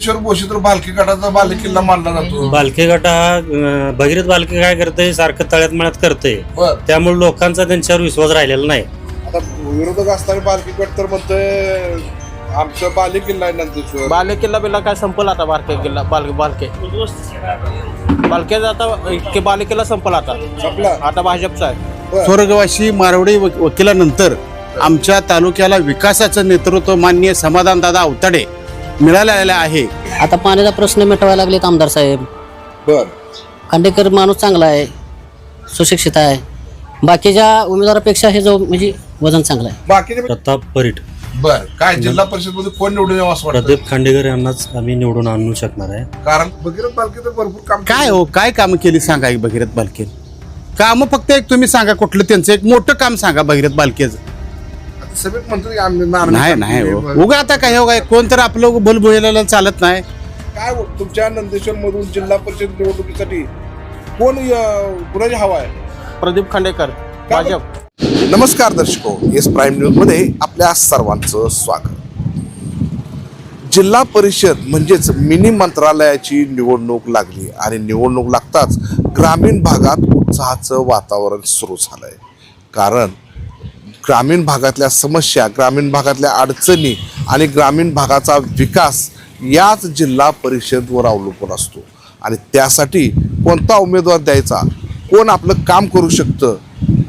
नंदेश्वर बोशी तर बालकी गटाचा बालेकिल्ला मानला जातो. बालके गट हा भगीरथ बालके काय करतंय, सारखं तळ्यात मळ्यात करतंय. त्यामुळे लोकांचा त्यांच्यावर विश्वास राहिलेला नाही. आता विरोधक असताना बालकी गट तर म्हणतोय आमचा बालेकिल्ला आहे नंदेश्वर. बालेकिल्ला बिल्ला काय संपला आता. बारके किल्ला बालके आता बालेकिल्ला संपला आता भाजपचा आहे. स्वर्गवासी मारवडी वकिलानंतर आमच्या तालुक्याला विकासाचं नेतृत्व माननीय समाधानदादा अवताडे मिळालेलं आहे. आता पाण्याचा प्रश्न मिटवायला लागलेत आमदार साहेब. बर खांडेकर माणूस चांगला आहे, सुशिक्षित आहे. बाकीच्या उमेदवारापेक्षा हे जो म्हणजे वजन चांगलं आहे. बाकीचे प्रताप परीट, बर काय जिल्हा परिषद मध्ये कोण निवडून यावं असं वाटतं? प्रदीप खांडेकर यांनाच आम्ही निवडून आणू शकणार आहे. कारण भगीरथ बालके तर भरपूर काम काय हो, काय कामं केली सांगा एक भगीरथ बालके. कामं फक्त एक तुम्ही सांगा, कुठलं त्यांचं एक मोठं काम सांगा भगीरथ बालकेचं. सभेत म्हणतो की आम्ही नारायण नाही नाही हो. उगा आता काय हो, काय कोण तर आपलं बोलबोलायला चालत नाही. काय तुमच्या नंदेश्वर मधून जिल्हा परिषद निवडणुकीसाठी कोण कुणाची हवा आहे? प्रदीप खांडेकर भाजप. नमस्कार दर्शको, एस प्राईम न्यूज मध्ये आपल्या सर्वांचं स्वागत. जिल्हा परिषद म्हणजेच मिनी मंत्रालयाची निवडणूक लागली आणि निवडणूक लागताच ग्रामीण भागात उत्साहाचं वातावरण सुरू झालंय. कारण ग्रामीण भागातल्या समस्या, ग्रामीण भागातल्या अडचणी आणि ग्रामीण भागाचा विकास याच जिल्हा परिषदवर अवलंबून असतो. आणि त्यासाठी कोणता उमेदवार द्यायचा, कोण आपलं काम करू शकतं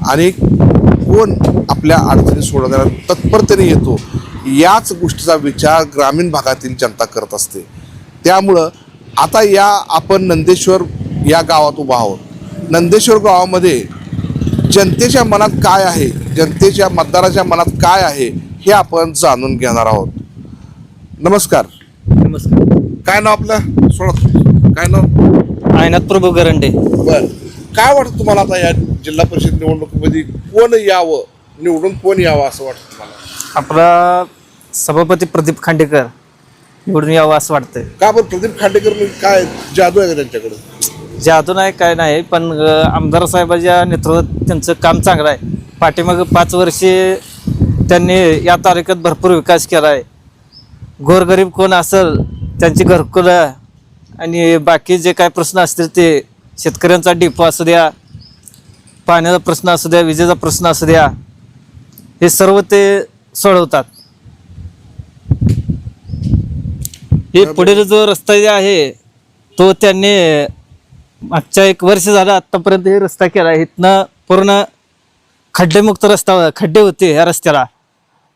आणि कोण आपल्या अडचणी सोडवण्याला तत्परतेने येतो, याच गोष्टीचा विचार ग्रामीण भागातील जनता करत असते. त्यामुळं आता आपण नंदेश्वर या गावात उभा आहोत. नंदेश्वर गावामध्ये जनतेच्या मनात काय आहे, जनतेच्या मतदाराच्या मनात काय आहे हे आपण जाणून घेणार आहोत. नमस्कार. नमस्कार. काय नाव आपलं? सोडा. काय नाव? आयनाथ प्रभू गरंडे. बर काय वाटतं तुम्हाला आता या जिल्हा परिषद निवडणुकीमध्ये कोण यावं, निवडून कोण यावं असं वाटतं तुम्हाला? आपला सभापती प्रदीप खांडेकर निवडून यावं असं वाटतंय. का बरं प्रदीप खांडेकर काय जादू आहे का त्यांच्याकडे? जादू नाही काय नाही, पण आमदार साहेबांच्या नेतृत्वात त्यांचं काम चांगलं आहे. पाठीमागं 5 वर्षे त्यांनी या तालुक्यात भरपूर विकास केला आहे. गोरगरीब कोण असेल त्यांची घरकुलं आणि बाकी जे काय प्रश्न असतील ते शेतकऱ्यांचा डिपो असू द्या, पाण्याचा प्रश्न असू द्या, विजेचा प्रश्न असू द्या, हे सर्व ते सोडवतात. हे पुढील जो रस्ता जे आहे तो त्यांनी मागच्या 1 वर्ष झालं आत्तापर्यंत हे रस्ता केला. इथनं पूर्ण खड्डेमुक्त रस्ता, खड्डे होते ह्या रस्त्याला.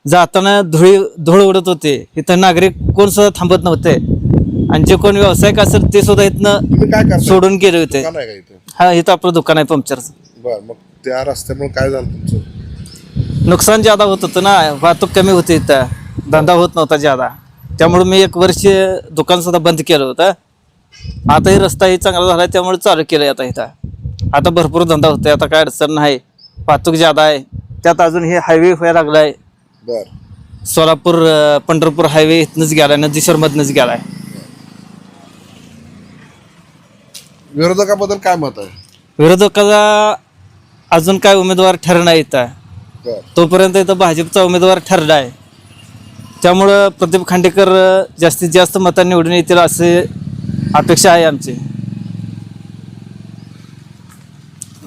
जाताना धूळ उडत होते. इथं नागरिक कोण सुद्धा थांबत नव्हते आणि जे कोण व्यावसायिक असेल ते सुद्धा तुम्ही काय इथनं करता? सोडून गेले होते. दुकान आहे का इथं? हा, इथं आपलं दुकान आहे पंक्चरचं. बरं, मग त्या रस्त्यामुळे काय झालं तुमचं? नुकसान ज्यादा होत होतं ना, वाहतूक कमी होती इथं, धंदा होत नव्हता ज्यादा. त्यामुळे मी 1 वर्ष दुकान सुद्धा बंद केलं होतं. आता हे रस्ताही चांगला झाला त्यामुळे चालू केलं आता इथं. आता भरपूर धंदा होतोय, आता काय अडचण नाही. वाहतूक ज्यादा आहे. त्यात अजून हे हायवे व्हायला लागलाय. बरं, सोलापूर पंढरपूर हायवे इथनंच गेलाय, नंदेश्वरमधनंच गेलाय. विरोधकाबद्दल काय मत आहे? विरोधकाचा अजून काय उमेदवार ठरणार इथं. बरं, तोपर्यंत इथं भाजपचा उमेदवार ठरला आहे. त्यामुळं प्रदीप खांडेकर जास्तीत जास्त मतांनी निवडून येतील असे अपेक्षा आहे आमची.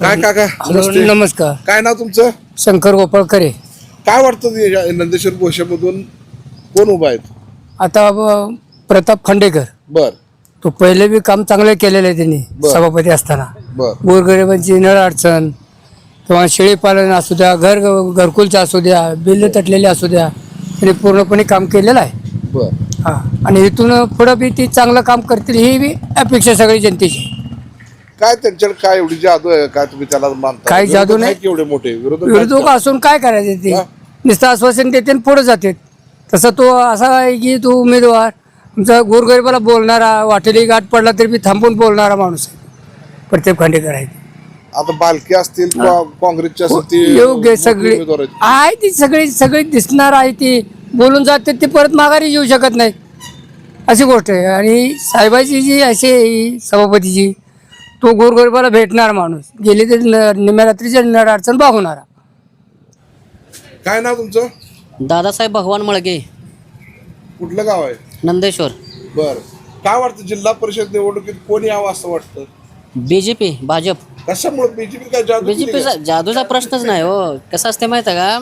काय काका? नमस्कार. काय नाव तुमचं? शंकर गोपाळकरे. काय वाटतं नंदेश्वर बोशामधून कोण उभा आहेत? आता प्रताप खांडेकर, बर तो पहिले बी काम चांगलं केलेलं आहे त्यांनी बर. सभापती असताना. बर गोरगरिबांची नळ अडचण किंवा शेळीपालन असू द्या, घरकुलचं असू द्या, बिल्ल तटलेले असू द्या, त्यांनी पूर्णपणे काम केलेलं आहे. बर हा, आणि इथून पुढं बी ती चांगलं काम करतील ही बी अपेक्षा सगळी जनतेची. काय त्यांच्याकडे काय एवढी जादू आहे काय तुम्ही त्याला मानता? काय जादू विरोधक नाही. आहेत की एवढे मोठे विरोधक असून काय करायचे ते? हा? नुसतं आश्वासन देते आणि पुढे जाते. तसं तो असा आहे की तो उमेदवार तुमचा गोरगरिबाला बोलणारा, वाटेली गाठ पडला तरी बी थांबून बोलणारा माणूस आहे प्रताप खांडेकर आहे. आता बालके असतील काँग्रेसचे असतील ते योग्य मोठे सगळे उमेदवार आहेत. आहे ती सगळी दिसणार आहे. ती बोलून जाते ते परत माघारी येऊ शकत नाही अशी गोष्ट आहे. आणि साहेबाची जी अशी आहे सभापतीची, तो गोरगरिबाला भेटणार माणूस, गेली तरी निम्या रात्रीच्या नड अडचण भागवणारा. काय नाव तुमचं? दादासाहेब भगवान मळगे, कुठलं गाव आहे? नंदेश्वर. बर काय वाटतं जिल्हा परिषद निवडणुकीत कोण यावं असं वाटतं? बीजेपी भाजप कशामुळे बीजेपी काय जादू केली बीजेपीचा का? जादूचा प्रश्नच नाही हो. कसं असते माहिती आहे का,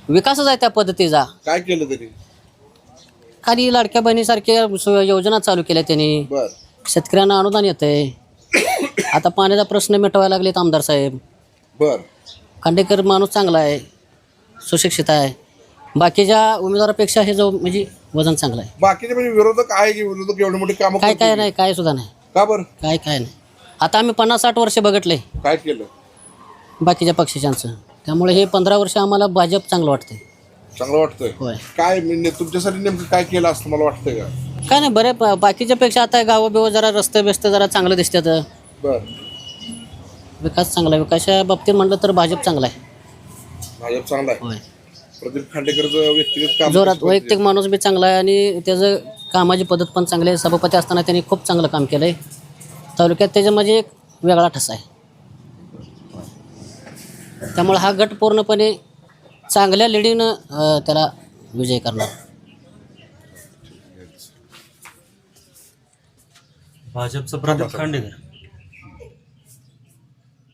विकासच आहे त्या पद्धतीचा. काय केलं तरी? खाली लाडक्या बहिणीसारख्या योजना चालू केल्या त्यांनी. बर शेतकऱ्यांना अनुदान येतंय. आता पाण्याचा प्रश्न मिटवायला लागलेत आमदार साहेब. बर खांडेकर माणूस चांगला आहे, सुशिक्षित आहे. बाकीच्या उमेदवारापेक्षा हे जो म्हणजे वजन चांगलं आहे. बाकीचे म्हणजे विरोधक आहे की विरोधक एवढे मोठे काम काय नाही, काय सुद्धा नाही. का बरं? काय नाही. आता आम्ही 50-60 वर्ष बघितले काय केलं? बाकीच्या पक्षांचं. त्यामुळे हे 15 वर्ष आम्हाला भाजप चांगलं वाटतंय. चांगलं वाटतंय. होय. काय म्हणजे तुमच्यासाठी नेमकं काय केलं असतं मला वाटतंय का? काय नाही, बरे बाकीच्या पेक्षा आता गावं बिवं जरा रस्ते बिस्ते जरा चांगलं दिसतात. बर विकास चांगला आहे. विकासाच्या बाबतीत म्हणलं तर भाजप चांगला आहे. भाजप चांगला आहे. होय. प्रदीप खांडेकरचं व्यक्तिगत काम जोरात वैयक्तिक माणूस बी चांगला आहे आणि त्याचं कामाची पद्धत पण चांगली आहे. सभापती असताना त्यांनी खूप चांगलं काम केलं आहे. तालुक्यात त्याच्या म्हणजे एक वेगळा ठसा आहे. त्यामुळे हा गट पूर्णपणे चांगल्या लिडीनं त्याला विजय करणार. भाजपचं प्रताप खांडेकर.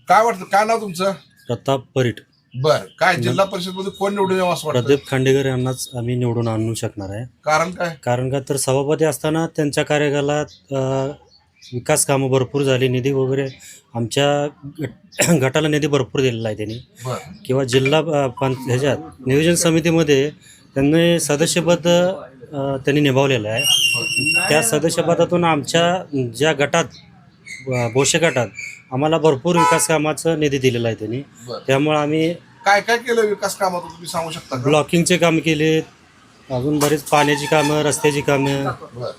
काय वाटतं? काय नाव तुमचं? प्रताप परीट. बर काय जिल्हा परिषद मध्ये कोण निवडून यावं असं वाटतं? प्रदीप खांडेकर यांनाच आम्ही निवडून आणू शकणार आहे. कारण काय? कारण का तर सभापती असताना त्यांच्या कार्यकालात विकास कामं भरपूर झाली. निधी वगैरे आमच्या गटाला निधी भरपूर दिलेला आहे त्यांनी. बर किंवा जिल्हा ह्याच्यात नियोजन समितीमध्ये त्यांनी सदस्यपद त्यांनी निभावलेलं आहे. त्या सदस्यपदातून आमच्या ज्या गटात बोशे गटात आम्हाला भरपूर विकास कामाचं निधी दिलेला आहे त्यांनी. त्यामुळे आम्ही काय काय केलं विकास कामात तुम्ही सांगू शकता का? ब्लॉकिंगचे काम केले, अजून बरीच पाण्याची कामं, रस्त्याची कामं, बर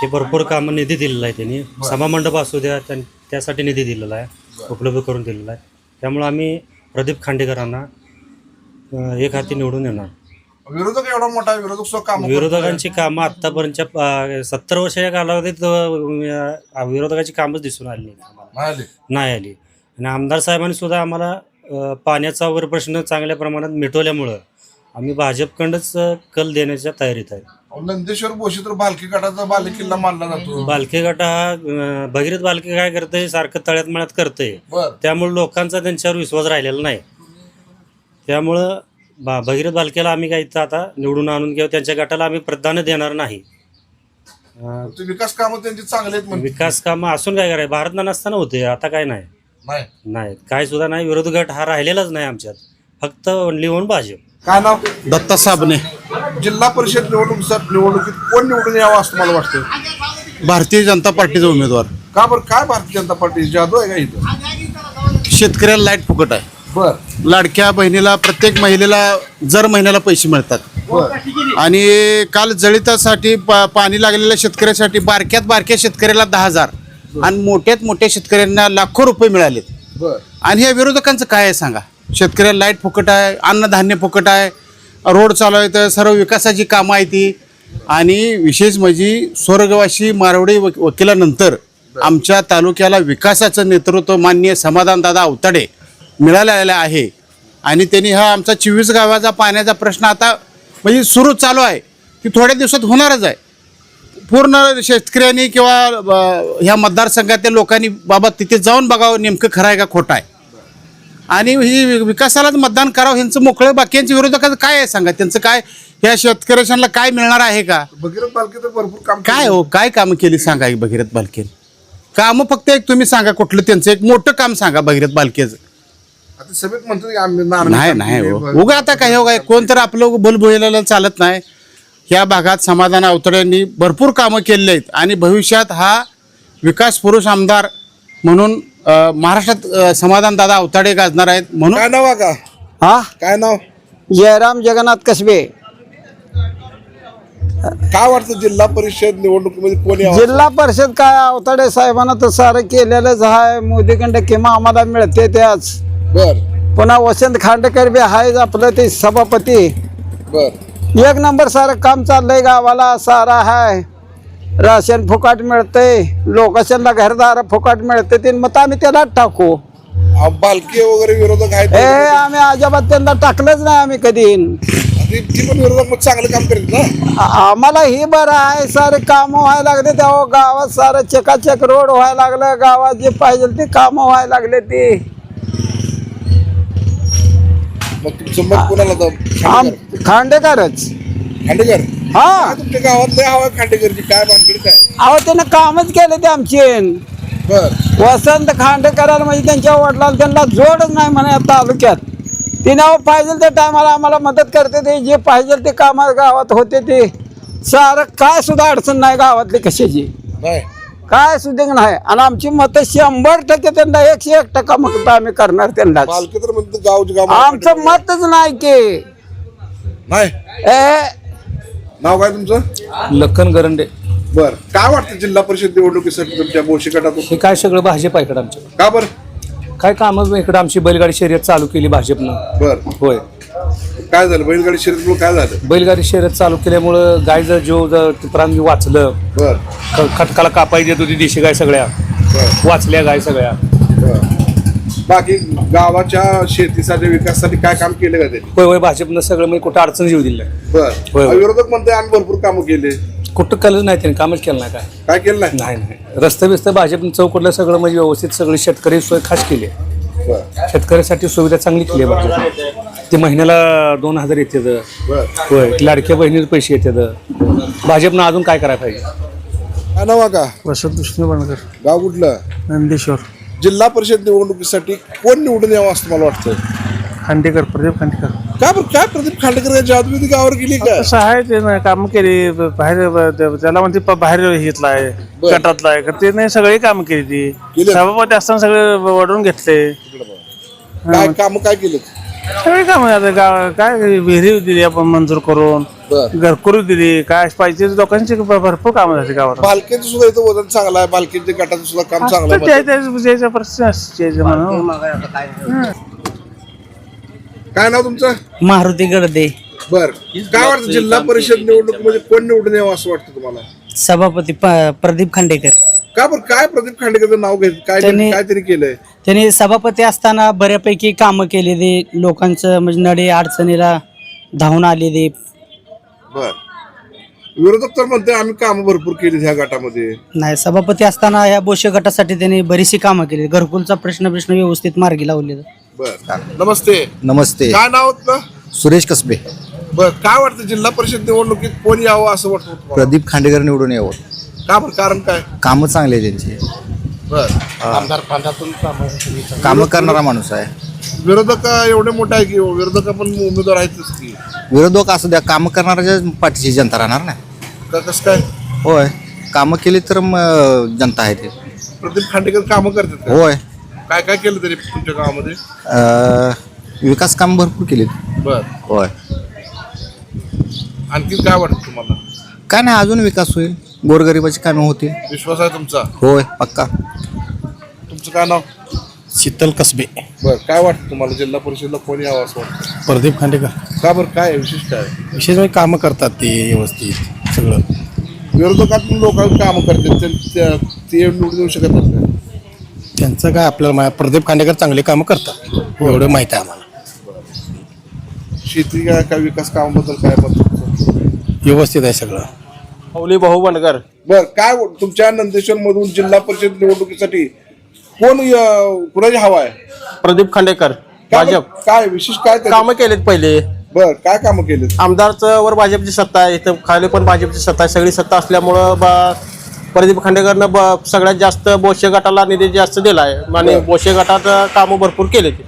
हे भरपूर कामं निधी दिलेला आहे त्यांनी. सभामंडप असू द्या त्यासाठी निधी दिलेला आहे, उपलब्ध करून दिलेला आहे. त्यामुळे आम्ही प्रदीप खांडेकरांना एक हाती निवडून येणार. विरोधक एवढा मोठा विरोधक सुद्धा काम विरोधकांची कामं आत्तापर्यंतच्या 70 वर्षाच्या कालावधीत विरोधकाची कामच दिसून आली नाही आली. आणि आमदार साहेबांनी सुद्धा आम्हाला पाण्याचा वगैरे प्रश्न चांगल्या प्रमाणात मिटवल्यामुळं आम्ही भाजपकडंच कल देण्याच्या तयारीत आहे. नंदेश्वर बोशी तर बालकी गटाचा बालेकिल्ला मानला जातो. बालके गट हा भगीरथ बालके काय करतंय, सारखं तळ्यात मळ्यात करतंय. बर त्यामुळे लोकांचा त्यांच्यावर विश्वास राहिलेला नाही. त्यामुळं भगीरथ बालकेला आम्ही काय इथं आता निवडून आणून किंवा त्यांच्या गटाला आम्ही प्राधान्य देणार नाही. ते विकास कामं त्यांची चांगले आहेत म्हणजे. विकास कामं असून काय करायचं, भारत नसताना होते, आता काय नाही. नाही काय सुद्धा नाही. विरोध गट हा राहिलेलाच नाही आमच्यात, फक्त ओनली वन भाजप. काय नाव? दत्ता साबणे. जिल्हा परिषद निवडणुकीत कोण निवडून यावं असं मला वाटतं? भारतीय जनता पार्टीचा उमेदवार. का बरं? काय भारतीय जनता पार्टी जादू आहे का इथं? शेतकऱ्याला लाईट फुकट आहे. बर लाडक्या बहिणीला प्रत्येक महिलेला दर महिन्याला पैसे मिळतात. आणि काल जळितासाठी पाणी लागलेल्या शेतकऱ्यासाठी बारक्या शेतकऱ्याला 10,000 आणि मोठ्यात मोठ्या शेतकऱ्यांना लाखो रुपये मिळालेत. बर आणि ह्या विरोधकांचं काय आहे सांगा? शेतकऱ्याला लाईट फुकट आहे, अन्नधान्य फुकट आहे, रोड चालू आहे, तर सर्व विकासाची कामं आहे ती. आणि विशेष म्हणजे स्वर्गवासी मारवडी वकिलानंतर आमच्या तालुक्याला विकासाचं नेतृत्व माननीय समाधानदादा अवताडे मिळालेलं आहे. आणि त्यांनी हा आमचा 24 गावाचा पाण्याचा प्रश्न आता म्हणजे सुरू चालू आहे, की थोड्या दिवसात होणारच आहे. पूर्ण शेतकऱ्यांनी किंवा ह्या मतदारसंघातल्या लोकांनी बाबा तिथे जाऊन बघावं नेमकं खरं आहे का खोटं आहे. आणि ही विकासालाच मतदान करावं ह्यांचं मोकळं. बाकीच्या विरोधकांचं काय आहे सांगा? त्यांचं काय, ह्या शेतकऱ्यांना काय मिळणार आहे का? भगीरथ बालके तर भरपूर काम काय हो, काय कामं केली सांगा एक भगीरथ बालकेने? कामं फक्त एक तुम्ही सांगा, कुठलं त्यांचं एक मोठं काम सांगा भगीरथ बालकेचं. आता सभेत म्हणतात की आम्ही नाही हो, उगा आता काय हो, काय कोण तर आपलं भुलभुलेला चालत नाही. ह्या भागात समाधान अवतड्यांनी भरपूर कामं केलेली आहेत आणि भविष्यात हा विकास पुरुष आमदार म्हणून महाराष्ट्रात समाधानदादा अवताडे गाजणार आहेत. म्हणून काय नाव का? हा काय नाव? जयराम जगन्नाथ कसबे. काय वाटतं जिल्हा परिषद निवडणुकीमध्ये कोण यावं? जिल्हा परिषद काय अवताडे साहेबांना तर सारं केलेलंच आहे. मोदीकडे किंवा आम्हाला मिळते त्याच. बर पुन्हा वसंत खांडेकर बी आहे आपलं ते सभापती. बर एक नंबर सारं काम चाललंय गावाला. सारा आहे, राशन फुकट मिळतंय, लोकेशनला घरदार फुकट मिळते. ते मत आम्ही त्याला टाकू. बालके वगैरे विरोधक आहेत. आम्ही अजिबात त्यांना टाकलंच नाही आम्ही कधी. ती पण विरोधक मग चांगलं काम करेल ना. आम्हाला ही बरं आहे, सारे काम व्हायला लागले तेव्हा गावात सारं चकाचक रोड व्हायला लागलं, गावात जे पाहिजे ते काम व्हायला लागले ते. मग तुमचं मत कोणाला खांडेकरच. खांडेकर हा तुमच्या गावात लय हवा खांडेकरची, काय भानगड काय? अहो त्यानं कामच केले ते आमचे. बर वसंत खांडेकरांना म्हणजे त्यांच्या वडिलांना त्यांना जोडच नाही म्हणा या तालुक्यात. ती नाव पाहिजे त्या टायमाला आम्हाला मदत करते ते, जे पाहिजे ते काम गावात होते ते. सारं काय सुद्धा अडचण नाही गावातली कशाची, नाही काय सुद्धा नाही. आणि आमची मतं 100% त्यांना 101% मत आम्ही करणार त्यांना. पालखी तर म्हणते गावचे गाव आमचं मतच नाही की नाही. नाव काय तुमचं? लखन गरंडे. बर काय वाटतं जिल्हा परिषद निवडणुकीसाठी तुमच्या बोशी गटातून? हे काय सगळं भाजप आहे इकडं आमच्या. का बर? काय कामच इकडं आमची बैलगाडी शर्यत चालू केली भाजपनं. बर होय, काय झालं बैलगाडी शर्यतीमुळे काय झालं? बैलगाडी शर्यत चालू केल्यामुळं गायचं जीव प्राण वाचलं. बर खटकाला कापाई देत होती देशी गाय सगळ्या, वाचल्या गाय सगळ्या. बर बाकी गावाच्या शेतीसाठी विकासासाठी काय काम केलं का त्यांनी? होय होय, भाजपनं सगळं म्हणजे कुठं अडचण येऊ दिली नाही. बर होय, होय. विरोधक म्हणते आम्ही भरपूर कामं केले. कुठं केलं नाही त्यांनी, कामच केलं नाही. काय केलं नाही? नाही नाही, रस्ते बिस्ते भाजपनं चौकडलं सगळं म्हणजे व्यवस्थित सगळी शेतकरी सोय खास केली आहे. बर शेतकऱ्यासाठी सुविधा चांगली केली आहे भाजपनं. ते महिन्याला 2000 येतात. बर होय, लाडक्या बहिणीचे पैसे येतात. भाजपनं अजून काय करायला पाहिजे. काय नाव का? वसंत विष्णू बनकर, गाव कुठलं? नंदेश्वर. जिल्हा परिषद निवडणुकीसाठी कोण निवडून यावं असं मला वाटतं? खांडेकर, प्रदीप खांडेकर. काय बरं काय प्रदीप खांडेकर यांची जादूविधी गावावर गेली का? कसं आहे ते ना, काम केली बाहेर, त्याला म्हणते बाहेर घेतला आहे, बरं. गटातला आहे, ते नाही सगळी कामं केली ती. केली? सभापती असताना सगळे वडून घेतले. काय काम काय केलं? सगळी कामं आता काय विहिरी दिली आपण मंजूर करून, बर घरकुरी दिली, काय पाहिजे लोकांची भरपूर कामं झाली गावात. बालकेचं सुद्धा इथं वजन चांगलं आहे, बालकेच्या गटाचं सुद्धा काम चांगलं आहे. काय नाव तुमचं? मारुती गर्दे. बर काय वाटतं जिल्हा परिषद निवडणुकीमध्ये कोण निवडून यावं असं वाटतं तुम्हाला? सभापती प्रदीप खांडेकर. का बरं काय प्रदीप खांडेकरचं नाव घेत काय त्यांनी- काय तरी केलंय? त्यांनी सभापती असताना बऱ्यापैकी कामं केलेली, लोकांचं म्हणजे नडी अडचणीला धावून आलेली. बर विरोधक तर म्हणते आम्ही कामं भरपूर केली ह्या गटामध्ये. नाही, सभापती असताना या बोशे गटासाठी त्यांनी बरीचशी कामं केली. घरकुलचा प्रश्न व्यवस्थित मार्गी लावलेला. बर नमस्ते. नमस्ते, काय नाव होतं? सुरेश कसबे. बर काय वाटतं जिल्हा परिषद निवडणुकीत कोण यावं असं वाटतं तुम्हाला? प्रदीप खांडेकर निवडून यावं. का बरं कारण काय? कामं चांगले आहे त्यांची. बर कामं करणारा माणूस आहे. विरोधक एवढे मोठे आहे की विरोधक पण उमेदवार आहेतच की. विरोधक असू द्या, कामं करणाऱ्या पाठीची जनता राहणार ना. कसं काय? होय, कामं केली तर मग जनता आहे ते. प्रदीप खांडेकर कामं करतात का? होय, काय काय केलं तरी तुमच्या गावामध्ये? विकास काम भरपूर केली. बर होय, आणखी काय वाटतं तुम्हाला? काय नाही, अजून विकास होईल, गोरगरिबाची कामं होतील. विश्वास आहे तुमचा? होय, पक्का. तुमचं काय नाव? शीतल कसबे. बर काय वाटतं तुम्हाला जिल्हा परिषदला कोण यावं असं वाटतं? प्रदीप खांडेकर. का बरं काय विशेष काय? विशेष म्हणजे कामं करतात ते व्यवस्थित सगळं. विरोधकात लोक कामं करतात ते निवडून येऊ शकत नाही. त्यांचं काय आपल्याला प्रदीप खांडेकर चांगले कामं करतात एवढं माहिती आहे आम्हाला. शेती काय विकास कामाबद्दल काय मत तुमचं? व्यवस्थित आहे सगळं. मौली भाऊ बनकर. बर काय तुमच्या नंदेश्वर मधून जिल्हा परिषद निवडणुकीसाठी कोण कुणाची हवा आहे? प्रदीप खांडेकर, भाजप. काय विशेष काय कामं केलेत पहिले. बर काय कामं केलेत? आमदारचं वर भाजपची सत्ता आहे, इथं खाली पण भाजपची सत्ता आहे. सगळी सत्ता असल्यामुळं प्रदीप खांडेकरनं सगळ्यात जास्त बोशे गटाला निधी जास्त दिला आहे आणि बोशे गटात कामं भरपूर केले. ते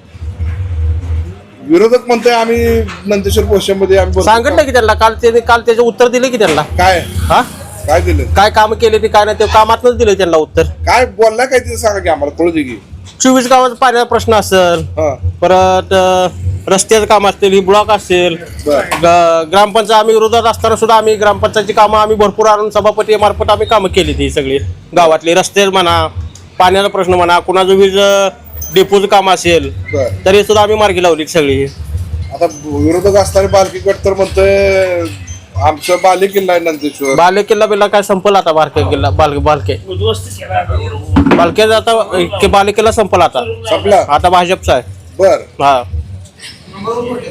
विरोधक म्हणते आम्ही नंदेश्वर पोशामध्ये आम्ही सांगितलं की त्यांना, काल त्याचं उत्तर दिले की त्यांना. काय हा काय दिलं? काय कामं केले ते काय नाही ते कामातच दिले त्यांना उत्तर. काय बोलला काय ते सांगा की आम्हाला कळू दे की. 24 गावाचा पाण्याचा प्रश्न असेल, हा परत रस्त्याचं काम असतील, ही ब्लॉक असेल, ग्रामपंचायत आम्ही विरोधात असताना सुद्धा आम्ही ग्रामपंचायतची कामं आम्ही भरपूर आणून सभापती मार्फत आम्ही कामं केली ती सगळी गावातली. रस्ते म्हणा, पाण्याचा प्रश्न म्हणा, कुणाचं वीज डेपोचं काम असेल तरी सुद्धा आम्ही मार्गी लावली सगळी. आता विरोधक असताना बालकी गट तर म्हणतोय आमचं बाले किल्ला आहे नंदेश्वर. बाले किल्ला बिल्ला काय संपला आता. बारके किल्ला बालके आता बाले किल्ला संपला आता. संपला आता भाजपचा आहे. बर हा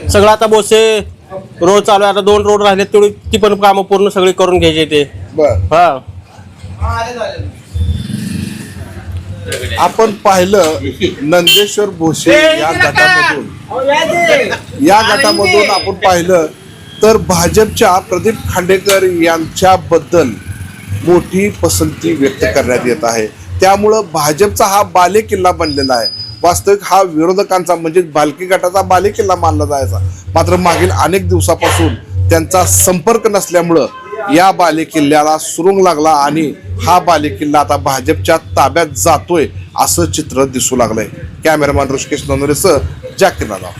सगळं आता बोसे रोड चालू आहे, आता 2 रोड राहिले तेवढी ती पण कामं पूर्ण सगळी करून घ्यायची ते. बर हा आपण पाहिलं नंदेश्वर भोसे या गटामधून आपण पाहिलं तर भाजपच्या प्रदीप खांडेकर यांच्याबद्दल मोठी पसंती व्यक्त करण्यात येत आहे. त्यामुळं भाजपचा हा बालेकिल्ला बनलेला आहे. वास्तविक हा विरोधकांचा म्हणजे बालकी गटाचा बालेकिल्ला मानला जायचा, मात्र मागील अनेक दिवसापासून त्यांचा संपर्क नसल्यामुळं या बालेकिल्ल्याला सुरुंग लागला आणि हा बालेकिल्ला आता भाजपच्या ताब्यात जातोय असं चित्र दिसू लागलंय. कॅमेरामॅन ऋषिकेश नंदुरेसह जाकीर नादाव.